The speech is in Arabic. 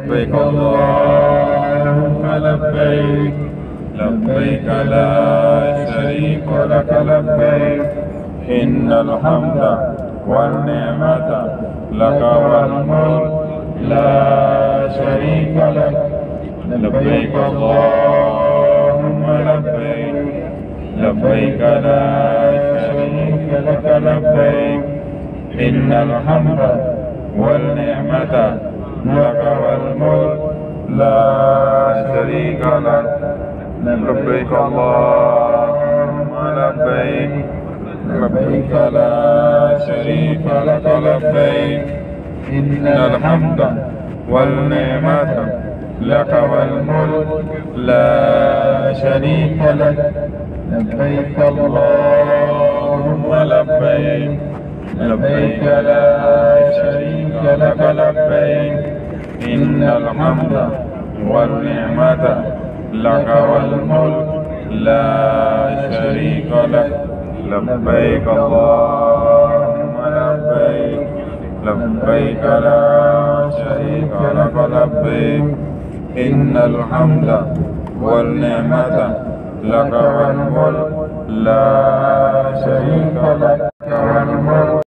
لبيك اللهم لبيك لبيك لا شريك لك لبيك إن الحمد والنعمة لك والملك لا شريك لك لبيك اللهم لبيك لبيك لا شريك لك لبيك إن الحمد والنعمة لك والملك لا شريك لك لبيك اللهم لبيك لبيك لا شريك لك لبيك إن الحمد والنعمة لك والملك لا شريك لك لبيك اللهم لبيك لبيك لا شريك لك لبيك إن الحمد والنعمة لك والملك لا شريك لك لبيك اللهم لبيك لبيك لا شريك لك لبيك إن الحمد والنعمة لك والملك لا شريك لك والملك